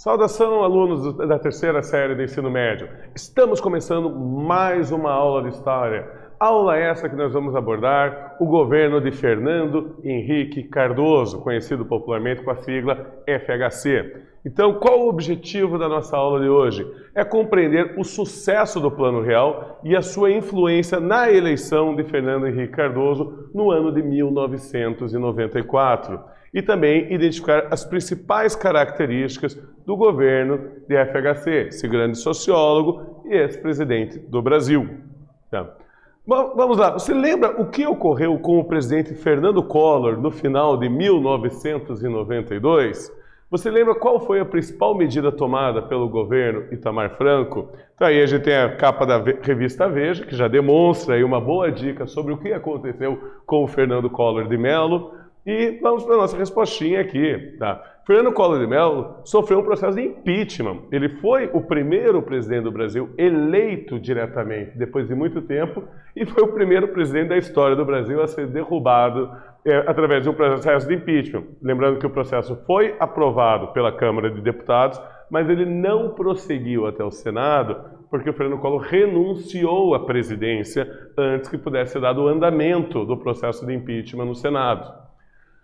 Saudação, alunos da terceira série do ensino médio. Estamos começando mais uma aula de História. Aula essa que nós vamos abordar o governo de Fernando Henrique Cardoso, conhecido popularmente com a sigla FHC. Então, qual o objetivo da nossa aula de hoje? É compreender o sucesso do Plano Real e a sua influência na eleição de Fernando Henrique Cardoso no ano de 1994. E também identificar as principais características do governo de FHC, esse grande sociólogo e ex-presidente do Brasil. Tá. Bom, vamos lá, você lembra o que ocorreu com o presidente Fernando Collor no final de 1992? Você lembra qual foi a principal medida tomada pelo governo Itamar Franco? Então aí a gente tem a capa da revista Veja, que já demonstra aí uma boa dica sobre o que aconteceu com o Fernando Collor de Mello. E vamos para a nossa respostinha aqui. Tá? Fernando Collor de Mello sofreu um processo de impeachment. Ele foi o primeiro presidente do Brasil eleito diretamente, depois de muito tempo, e foi o primeiro presidente da história do Brasil a ser derrubado através de um processo de impeachment. Lembrando que o processo foi aprovado pela Câmara de Deputados, mas ele não prosseguiu até o Senado, porque o Fernando Collor renunciou à presidência antes que pudesse ser dado o andamento do processo de impeachment no Senado.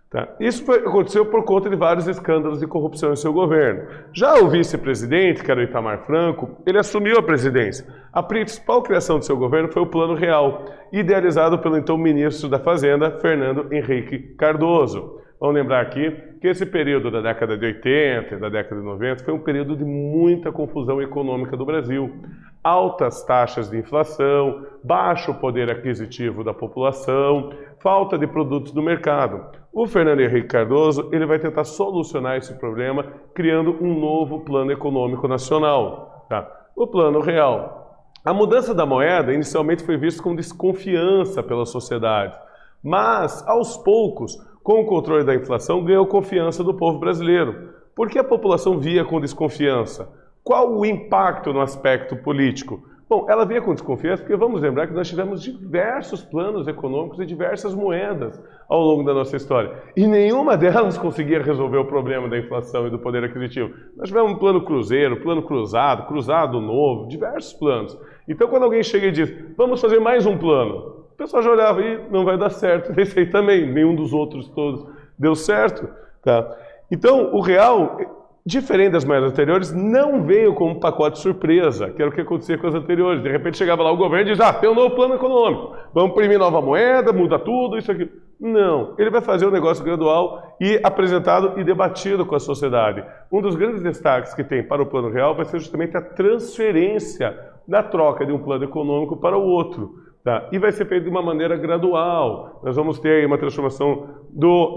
Tá. Isso aconteceu por conta de vários escândalos de corrupção em seu governo. Já o vice-presidente, que era o Itamar Franco, ele assumiu a presidência. A principal criação do seu governo foi o Plano Real, idealizado pelo então ministro da Fazenda, Fernando Henrique Cardoso. Vamos lembrar aqui que esse período da década de 80 e da década de 90 foi um período de muita confusão econômica do Brasil. Altas taxas de inflação, baixo poder aquisitivo da população, falta de produtos no mercado. O Fernando Henrique Cardoso ele vai tentar solucionar esse problema criando um novo plano econômico nacional, tá? O Plano Real. A mudança da moeda inicialmente foi vista com desconfiança pela sociedade, mas aos poucos, com o controle da inflação, ganhou confiança do povo brasileiro. Por que a população via com desconfiança? Qual o impacto no aspecto político? Bom, ela via com desconfiança porque vamos lembrar que nós tivemos diversos planos econômicos e diversas moedas ao longo da nossa história. E nenhuma delas conseguia resolver o problema da inflação e do poder aquisitivo. Nós tivemos um plano cruzeiro, plano cruzado, cruzado novo, diversos planos. Então quando alguém chega e diz, vamos fazer mais um plano, o pessoal já olhava e não vai dar certo. Esse aí também, nenhum dos outros todos deu certo. Tá? Então o real, diferente das moedas anteriores, não veio como um pacote surpresa, que era o que acontecia com as anteriores. De repente chegava lá o governo e dizia, tem um novo plano econômico, vamos imprimir nova moeda, muda tudo, isso aqui. Não, ele vai fazer um negócio gradual e apresentado e debatido com a sociedade. Um dos grandes destaques que tem para o Plano Real vai ser justamente a transferência da troca de um plano econômico para o outro. Tá? E vai ser feito de uma maneira gradual. Nós vamos ter aí uma transformação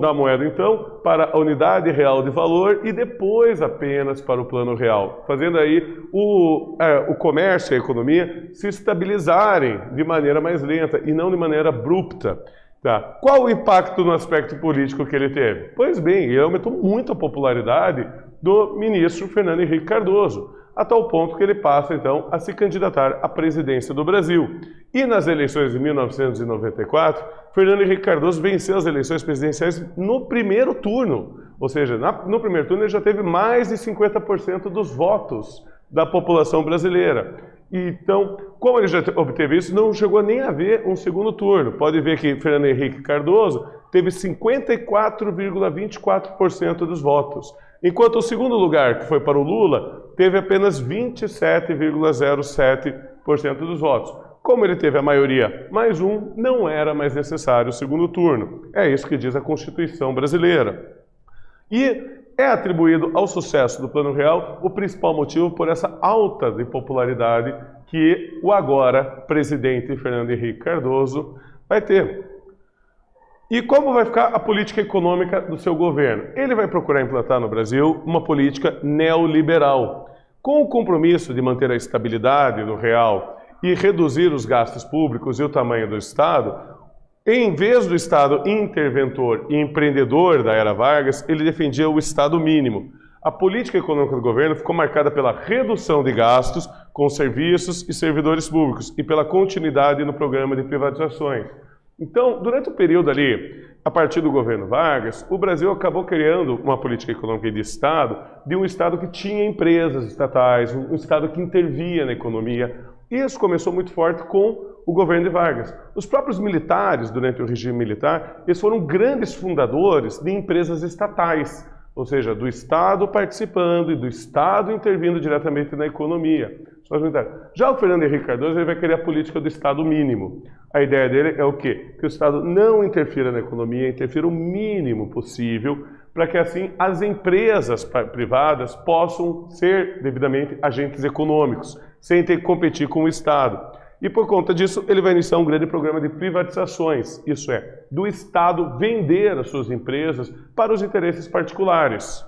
da moeda, então, para a unidade real de valor e depois apenas para o Plano Real, fazendo aí o comércio e a economia se estabilizarem de maneira mais lenta e não de maneira abrupta. Tá? Qual o impacto no aspecto político que ele teve? Pois bem, ele aumentou muito a popularidade do ministro Fernando Henrique Cardoso, a tal ponto que ele passa, então, a se candidatar à presidência do Brasil. E nas eleições de 1994, Fernando Henrique Cardoso venceu as eleições presidenciais no primeiro turno. Ou seja, no primeiro turno ele já teve mais de 50% dos votos da população brasileira. Então, como ele já obteve isso, não chegou nem a haver um segundo turno. Pode ver que Fernando Henrique Cardoso teve 54,24% dos votos. Enquanto o segundo lugar, que foi para o Lula, teve apenas 27,07% dos votos. Como ele teve a maioria mais um, não era mais necessário o segundo turno. É isso que diz a Constituição brasileira. E é atribuído ao sucesso do Plano Real o principal motivo por essa alta de popularidade que o agora presidente Fernando Henrique Cardoso vai ter. E como vai ficar a política econômica do seu governo? Ele vai procurar implantar no Brasil uma política neoliberal, com o compromisso de manter a estabilidade do real e reduzir os gastos públicos e o tamanho do Estado. Em vez do Estado interventor e empreendedor da era Vargas, ele defendia o Estado mínimo. A política econômica do governo ficou marcada pela redução de gastos com serviços e servidores públicos e pela continuidade no programa de privatizações. Então, durante o período ali, a partir do governo Vargas, o Brasil acabou criando uma política econômica de Estado, de um Estado que tinha empresas estatais, um Estado que intervia na economia. Isso começou muito forte com o governo de Vargas. Os próprios militares, durante o regime militar, eles foram grandes fundadores de empresas estatais, ou seja, do Estado participando e do Estado intervindo diretamente na economia. Já o Fernando Henrique Cardoso ele vai querer a política do Estado mínimo. A ideia dele é o quê? Que o Estado não interfira na economia, interfira o mínimo possível, para que assim as empresas privadas possam ser devidamente agentes econômicos, sem ter que competir com o Estado. E por conta disso, ele vai iniciar um grande programa de privatizações, isso é, do Estado vender as suas empresas para os interesses particulares.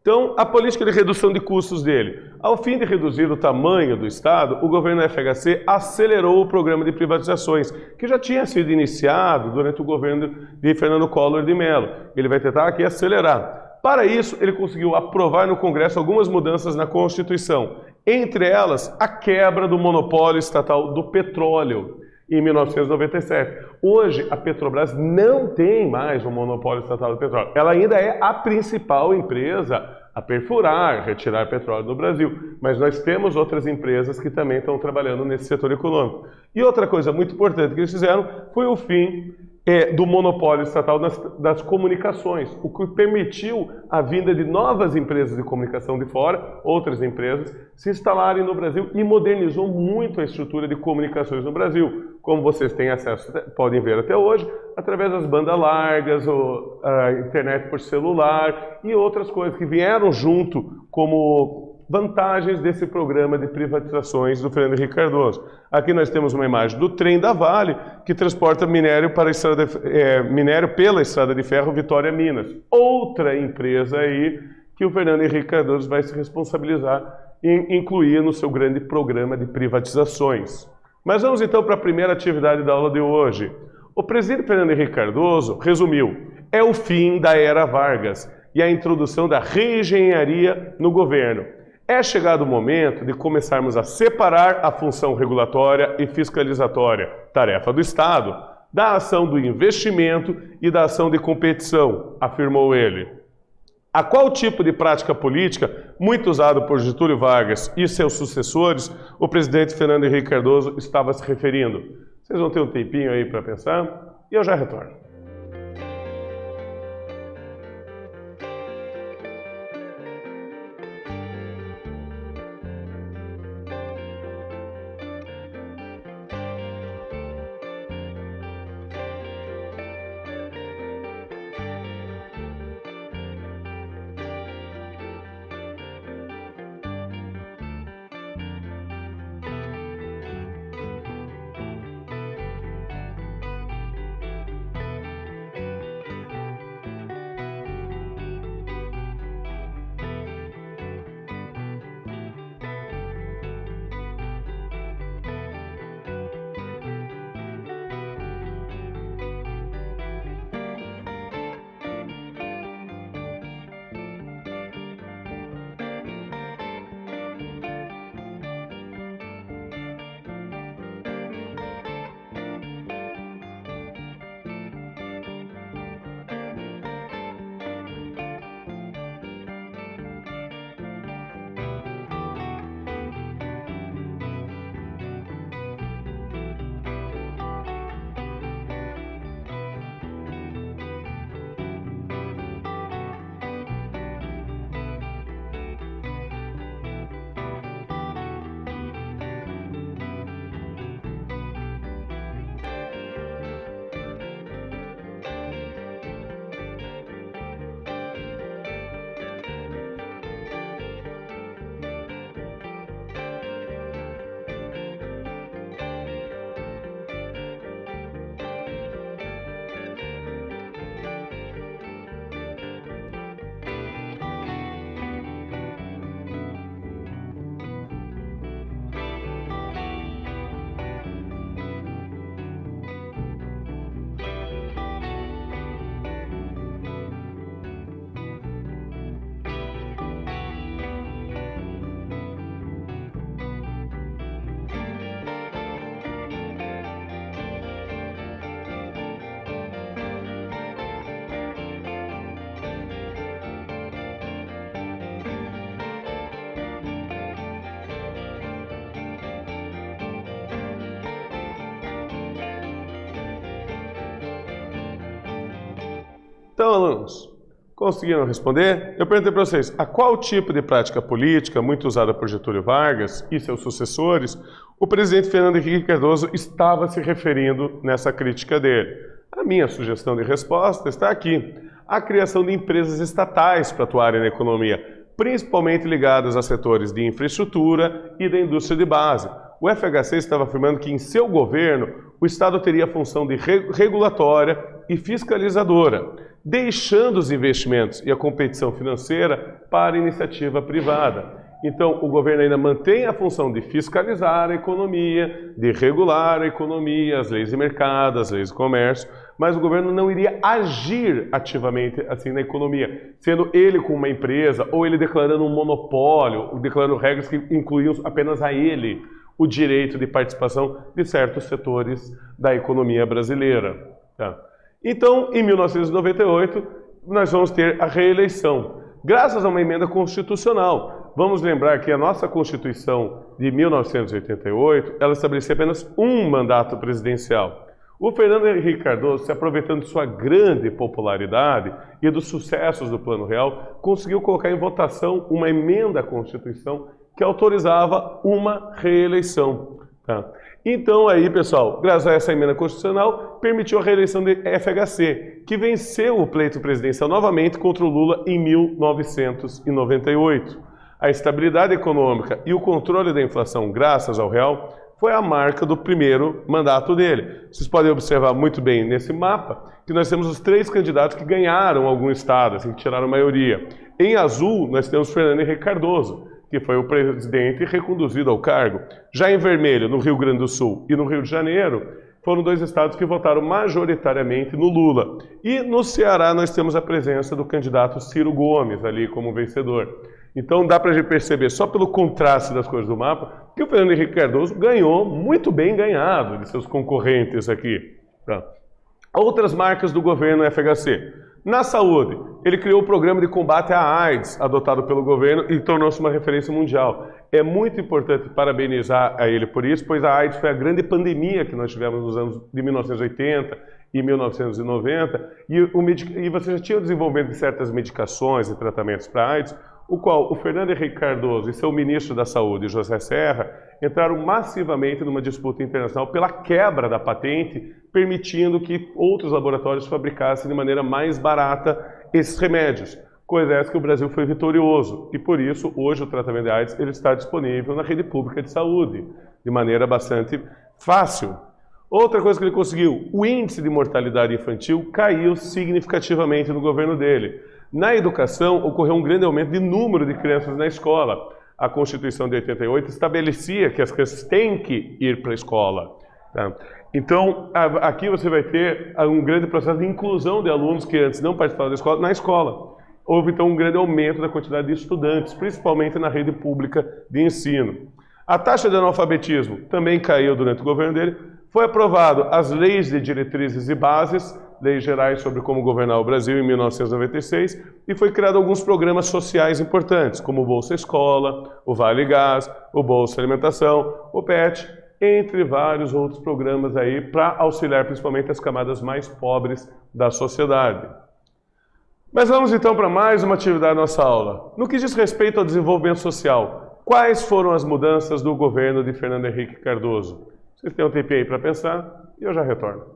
Então, a política de redução de custos dele. Ao fim de reduzir o tamanho do Estado, o governo FHC acelerou o programa de privatizações, que já tinha sido iniciado durante o governo de Fernando Collor de Mello. Ele vai tentar aqui acelerar. Para isso, ele conseguiu aprovar no Congresso algumas mudanças na Constituição. Entre elas, a quebra do monopólio estatal do petróleo, em 1997. Hoje, a Petrobras não tem mais um monopólio estatal do petróleo. Ela ainda é a principal empresa a perfurar, retirar petróleo do Brasil. Mas nós temos outras empresas que também estão trabalhando nesse setor econômico. E outra coisa muito importante que eles fizeram foi o fim do monopólio estatal das comunicações, o que permitiu a vinda de novas empresas de comunicação de fora, outras empresas, se instalarem no Brasil e modernizou muito a estrutura de comunicações no Brasil. Como vocês têm acesso, podem ver até hoje, através das bandas largas, a internet por celular e outras coisas que vieram junto como vantagens desse programa de privatizações do Fernando Henrique Cardoso. Aqui nós temos uma imagem do trem da Vale, que transporta minério, minério pela estrada de ferro Vitória Minas. Outra empresa aí que o Fernando Henrique Cardoso vai se responsabilizar em incluir no seu grande programa de privatizações. Mas vamos então para a primeira atividade da aula de hoje. O presidente Fernando Henrique Cardoso resumiu: é o fim da era Vargas e a introdução da reengenharia no governo. É chegado o momento de começarmos a separar a função regulatória e fiscalizatória, tarefa do Estado, da ação do investimento e da ação de competição, afirmou ele. A qual tipo de prática política, muito usado por Getúlio Vargas e seus sucessores, o presidente Fernando Henrique Cardoso estava se referindo? Vocês vão ter um tempinho aí para pensar e eu já retorno. Então, alunos, conseguiram responder? Eu perguntei para vocês, a qual tipo de prática política, muito usada por Getúlio Vargas e seus sucessores, o presidente Fernando Henrique Cardoso estava se referindo nessa crítica dele? A minha sugestão de resposta está aqui. A criação de empresas estatais para atuarem na economia, principalmente ligadas a setores de infraestrutura e da indústria de base. O FHC estava afirmando que em seu governo o Estado teria a função de regulatória e fiscalizadora, deixando os investimentos e a competição financeira para a iniciativa privada. Então, o governo ainda mantém a função de fiscalizar a economia, de regular a economia, as leis de mercado, as leis de comércio, mas o governo não iria agir ativamente assim na economia, sendo ele com uma empresa ou ele declarando um monopólio, declarando regras que incluíam apenas a ele o direito de participação de certos setores da economia brasileira. Tá? Então, em 1998, nós vamos ter a reeleição, graças a uma emenda constitucional. Vamos lembrar que a nossa Constituição de 1988, ela estabelecia apenas um mandato presidencial. O Fernando Henrique Cardoso, se aproveitando de sua grande popularidade e dos sucessos do Plano Real, conseguiu colocar em votação uma emenda à Constituição que autorizava uma reeleição. Tá? Então aí, pessoal, graças a essa emenda constitucional, permitiu a reeleição de FHC, que venceu o pleito presidencial novamente contra o Lula em 1998. A estabilidade econômica e o controle da inflação graças ao real foi a marca do primeiro mandato dele. Vocês podem observar muito bem nesse mapa que nós temos os 3 candidatos que ganharam algum estado, assim, que tiraram a maioria. Em azul, nós temos Fernando Henrique Cardoso, que foi o presidente reconduzido ao cargo. Já em vermelho, no Rio Grande do Sul e no Rio de Janeiro, foram 2 estados que votaram majoritariamente no Lula. E no Ceará nós temos a presença do candidato Ciro Gomes ali como vencedor. Então dá para a gente perceber, só pelo contraste das cores do mapa, que o Fernando Henrique Cardoso ganhou muito bem ganhado de seus concorrentes aqui. Tá? Outras marcas do governo FHC. Na saúde, ele criou o programa de combate à AIDS, adotado pelo governo, e tornou-se uma referência mundial. É muito importante parabenizar a ele por isso, pois a AIDS foi a grande pandemia que nós tivemos nos anos de 1980 e 1990, e você já tinha o desenvolvimento de certas medicações e tratamentos para AIDS, o qual o Fernando Henrique Cardoso e seu ministro da Saúde, José Serra, entraram massivamente numa disputa internacional pela quebra da patente, permitindo que outros laboratórios fabricassem de maneira mais barata esses remédios. Coisa essa que o Brasil foi vitorioso e, por isso, hoje o tratamento de AIDS ele está disponível na rede pública de saúde, de maneira bastante fácil. Outra coisa que ele conseguiu, o índice de mortalidade infantil caiu significativamente no governo dele. Na educação, ocorreu um grande aumento de número de crianças na escola. A Constituição de 88 estabelecia que as crianças têm que ir para a escola. Tá? Então, aqui você vai ter um grande processo de inclusão de alunos que antes não participavam da escola, na escola. Houve, então, um grande aumento da quantidade de estudantes, principalmente na rede pública de ensino. A taxa de analfabetismo também caiu durante o governo dele. Foi aprovado as leis de diretrizes e bases, leis gerais sobre como governar o Brasil em 1996, e foi criado alguns programas sociais importantes, como o Bolsa Escola, o Vale Gás, o Bolsa Alimentação, o PET, entre vários outros programas aí para auxiliar principalmente as camadas mais pobres da sociedade. Mas vamos então para mais uma atividade da nossa aula. No que diz respeito ao desenvolvimento social, quais foram as mudanças do governo de Fernando Henrique Cardoso? Vocês têm um tempinho aí para pensar e eu já retorno.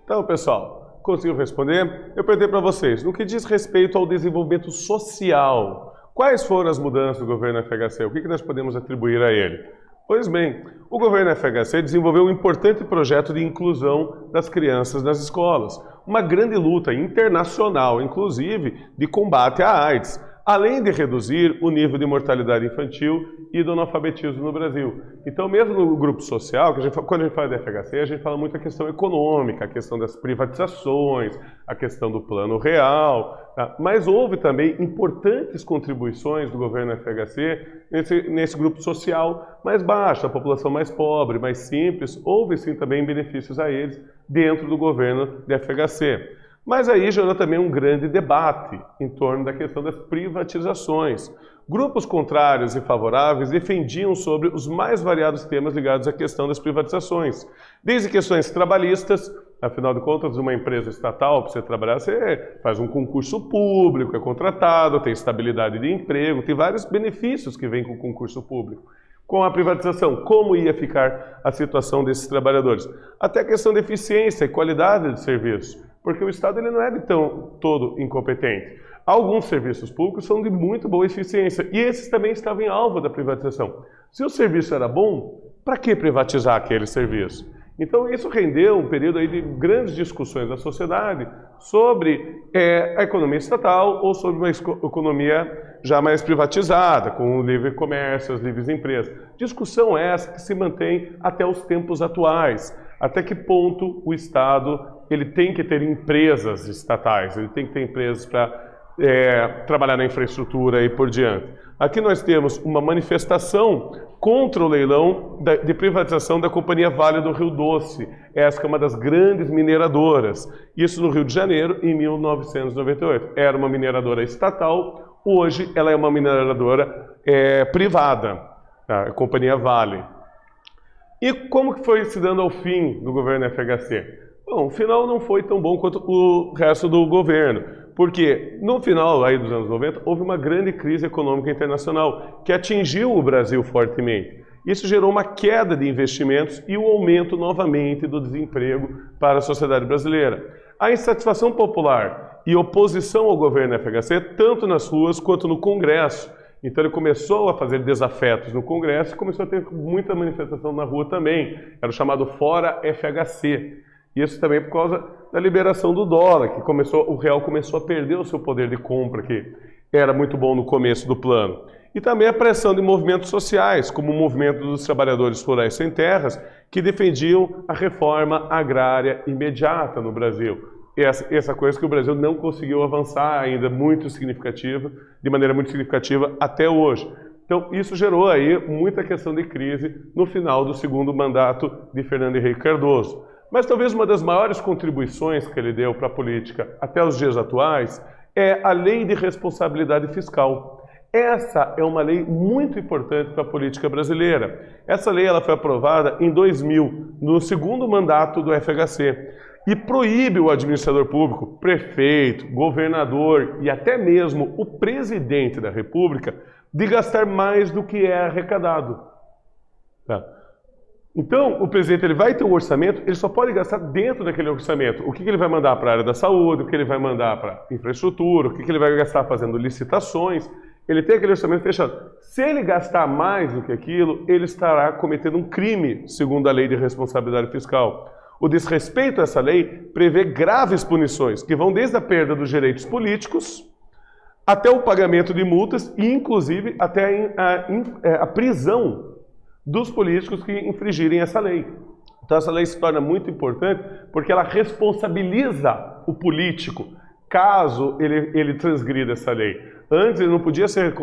Então, pessoal, conseguiu responder? Eu perguntei para vocês, no que diz respeito ao desenvolvimento social, quais foram as mudanças do governo FHC? O que nós podemos atribuir a ele? Pois bem, o governo FHC desenvolveu um importante projeto de inclusão das crianças nas escolas, uma grande luta internacional, inclusive, de combate à AIDS, além de reduzir o nível de mortalidade infantil e do analfabetismo no Brasil. Então, mesmo no grupo social, quando a gente fala de FHC, a gente fala muito a questão econômica, a questão das privatizações, a questão do plano real, tá? Mas houve também importantes contribuições do governo FHC nesse grupo social mais baixo, a população mais pobre, mais simples. Houve sim também benefícios a eles dentro do governo de FHC. Mas aí gerou também um grande debate em torno da questão das privatizações. Grupos contrários e favoráveis defendiam sobre os mais variados temas ligados à questão das privatizações. Desde questões trabalhistas, afinal de contas, uma empresa estatal, para você trabalhar, você faz um concurso público, é contratado, tem estabilidade de emprego, tem vários benefícios que vêm com o concurso público. Com a privatização, como ia ficar a situação desses trabalhadores? Até a questão de eficiência e qualidade de serviço. Porque o Estado ele não é de todo incompetente. Alguns serviços públicos são de muito boa eficiência e esses também estavam em alvo da privatização. Se o serviço era bom, para que privatizar aquele serviço? Então isso rendeu um período aí de grandes discussões da sociedade sobre a economia estatal ou sobre uma economia já mais privatizada, com o livre comércio, as livres empresas. Discussão essa que se mantém até os tempos atuais. Até que ponto o Estado ele tem que ter empresas estatais, ele tem que ter empresas para trabalhar na infraestrutura e por diante. Aqui nós temos uma manifestação contra o leilão de privatização da Companhia Vale do Rio Doce. Essa que é uma das grandes mineradoras. Isso no Rio de Janeiro, em 1998. Era uma mineradora estatal, hoje ela é uma mineradora privada, a Companhia Vale. E como que foi se dando ao fim do governo FHC? Bom, o final não foi tão bom quanto o resto do governo, porque no final aí dos anos 90 houve uma grande crise econômica internacional que atingiu o Brasil fortemente. Isso gerou uma queda de investimentos e o aumento novamente do desemprego para a sociedade brasileira. A insatisfação popular e oposição ao governo FHC, tanto nas ruas quanto no Congresso. Então ele começou a fazer desafetos no Congresso e começou a ter muita manifestação na rua também. Era o chamado Fora FHC. Isso também por causa da liberação do dólar, que o real começou a perder o seu poder de compra, que era muito bom no começo do plano. E também a pressão de movimentos sociais, como o movimento dos trabalhadores rurais sem terras, que defendiam a reforma agrária imediata no Brasil. Essa coisa que o Brasil não conseguiu avançar ainda de maneira muito significativa até hoje. Então isso gerou aí muita questão de crise no final do segundo mandato de Fernando Henrique Cardoso. Mas talvez uma das maiores contribuições que ele deu para a política até os dias atuais é a Lei de Responsabilidade Fiscal. Essa é uma lei muito importante para a política brasileira. Essa lei ela foi aprovada em 2000, no segundo mandato do FHC, e proíbe o administrador público, prefeito, governador e até mesmo o presidente da República de gastar mais do que é arrecadado. Tá? Então, o presidente ele vai ter um orçamento, ele só pode gastar dentro daquele orçamento. O que ele vai mandar para a área da saúde, o que ele vai mandar para a infraestrutura, o que ele vai gastar fazendo licitações. Ele tem aquele orçamento fechado. Se ele gastar mais do que aquilo, ele estará cometendo um crime, segundo a Lei de Responsabilidade Fiscal. O desrespeito a essa lei prevê graves punições, que vão desde a perda dos direitos políticos até o pagamento de multas e, inclusive, até a prisão dos políticos que infringirem essa lei. Então essa lei se torna muito importante porque ela responsabiliza o político caso ele transgrida essa lei. Antes ele não podia ser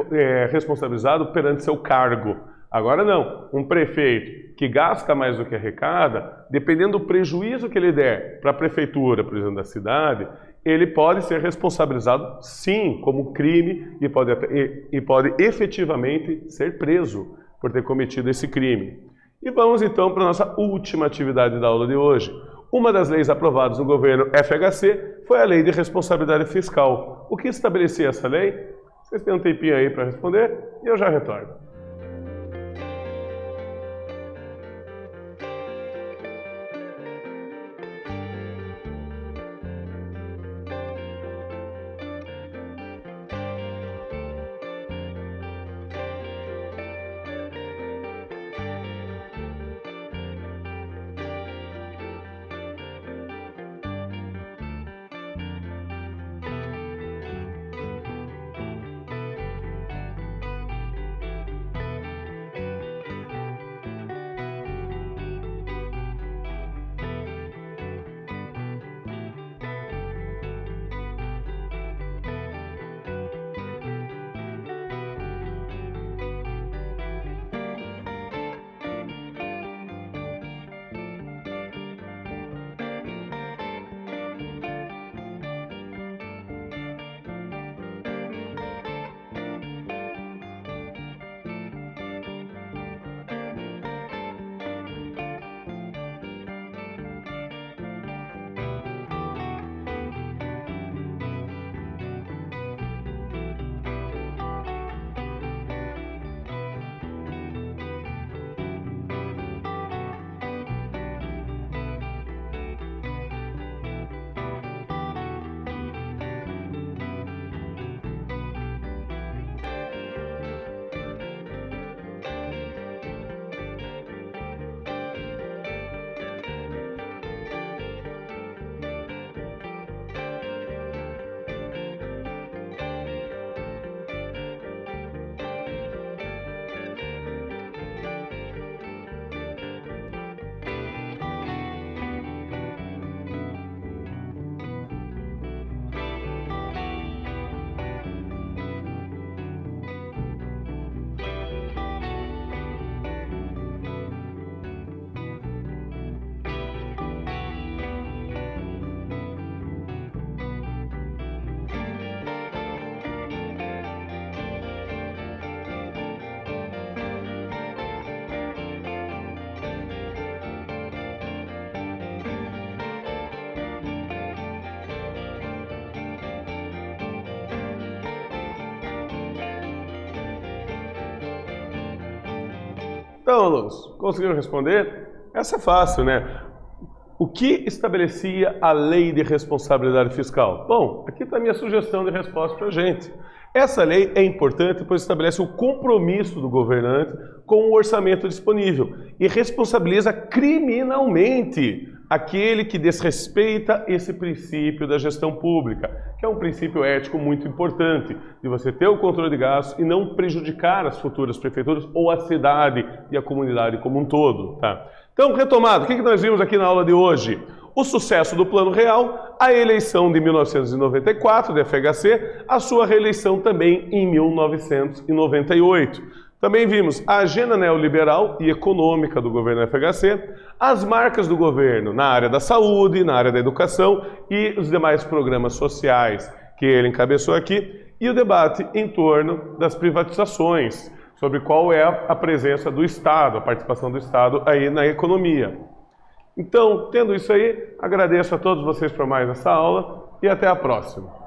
responsabilizado perante seu cargo. Agora não. Um prefeito que gasta mais do que arrecada, dependendo do prejuízo que ele der para a prefeitura, por exemplo, da cidade, ele pode ser responsabilizado sim como crime e pode efetivamente ser preso por ter cometido esse crime. E vamos então para a nossa última atividade da aula de hoje. Uma das leis aprovadas no governo FHC foi a Lei de Responsabilidade Fiscal. O que estabelecia essa lei? Vocês têm um tempinho aí para responder e eu já retorno. Então, alunos, conseguiram responder? Essa é fácil, né? O que estabelecia a lei de responsabilidade fiscal? Bom, aqui está a minha sugestão de resposta para a gente. Essa lei é importante pois estabelece o compromisso do governante com o orçamento disponível e responsabiliza criminalmente aquele que desrespeita esse princípio da gestão pública, que é um princípio ético muito importante, de você ter o controle de gastos e não prejudicar as futuras prefeituras ou a cidade e a comunidade como um todo, tá? Então, retomado, o que nós vimos aqui na aula de hoje? O sucesso do Plano Real, a eleição de 1994 do FHC, a sua reeleição também em 1998. Também vimos a agenda neoliberal e econômica do governo FHC, as marcas do governo na área da saúde, na área da educação e os demais programas sociais que ele encabeçou aqui, e o debate em torno das privatizações, sobre qual é a presença do Estado, a participação do Estado aí na economia. Então, tendo isso aí, agradeço a todos vocês por mais essa aula e até a próxima.